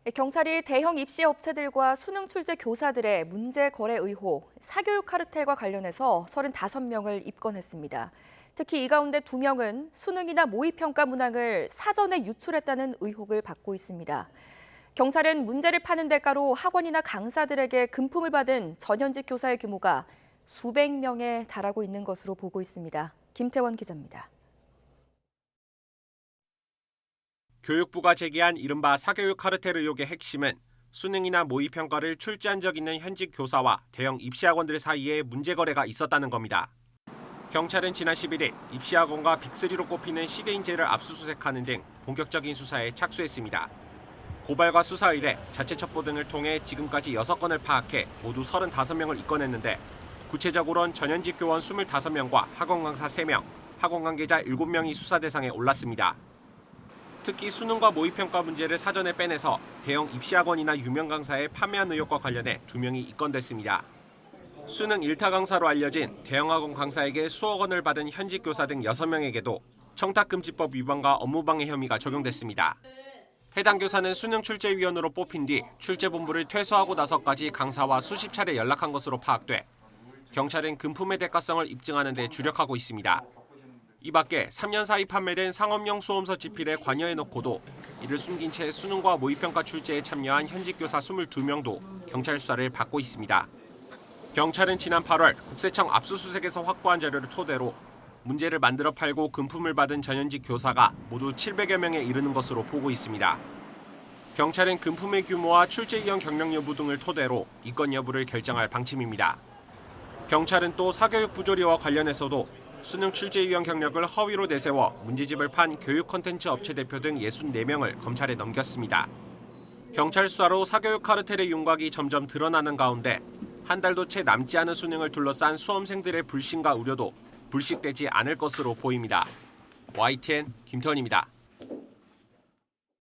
경찰이 대형 입시 업체들과 수능 출제 교사들의 문제 거래 의혹, 사교육 카르텔과 관련해서 35명을 입건했습니다. 특히 이 가운데 2명은 수능이나 모의평가 문항을 사전에 유출했다는 의혹을 받고 있습니다. 경찰은 문제를 파는 대가로 학원이나 강사들에게 금품을 받은 전현직 교사의 규모가 수백 명에 달하고 있는 것으로 보고 있습니다. 김태원 기자입니다. 교육부가 제기한 이른바 사교육 카르텔 의혹의 핵심은 수능이나 모의평가를 출제한 적 있는 현직 교사와 대형 입시학원들 사이에 문제 거래가 있었다는 겁니다. 경찰은 지난 11일 입시학원과 빅3로 꼽히는 시대인재를 압수수색하는 등 본격적인 수사에 착수했습니다. 고발과 수사 의뢰, 자체 첩보 등을 통해 지금까지 6건을 파악해 모두 35명을 입건했는데 구체적으로는 전현직 교원 25명과 학원 강사 3명, 학원 관계자 7명이 수사 대상에 올랐습니다. 특히 수능과 모의평가 문제를 사전에 빼내서 대형 입시학원이나 유명 강사에 판매한 의혹과 관련해 2명이 입건됐습니다. 수능 1타 강사로 알려진 대형 학원 강사에게 수억 원을 받은 현직 교사 등 6명에게도 청탁금지법 위반과 업무방해 혐의가 적용됐습니다. 해당 교사는 수능 출제위원으로 뽑힌 뒤 출제본부를 퇴소하고 나서까지 강사와 수십 차례 연락한 것으로 파악돼 경찰은 금품의 대가성을 입증하는 데 주력하고 있습니다. 이 밖에 3년 사이 판매된 상업용 수험서 집필에 관여해놓고도 이를 숨긴 채 수능과 모의평가 출제에 참여한 현직 교사 22명도 경찰 수사를 받고 있습니다. 경찰은 지난 8월 국세청 압수수색에서 확보한 자료를 토대로 문제를 만들어 팔고 금품을 받은 전현직 교사가 모두 700여 명에 이르는 것으로 보고 있습니다. 경찰은 금품의 규모와 출제 이용 경력 여부 등을 토대로 입건 여부를 결정할 방침입니다. 경찰은 또 사교육 부조리와 관련해서도 수능 출제 유형 경력을 허위로 내세워 문제집을 판 교육 콘텐츠 업체 대표 등 64명을 검찰에 넘겼습니다. 경찰 수사로 사교육 카르텔의 윤곽이 점점 드러나는 가운데 한 달도 채 남지 않은 수능을 둘러싼 수험생들의 불신과 우려도 불식되지 않을 것으로 보입니다. YTN 김태원입니다.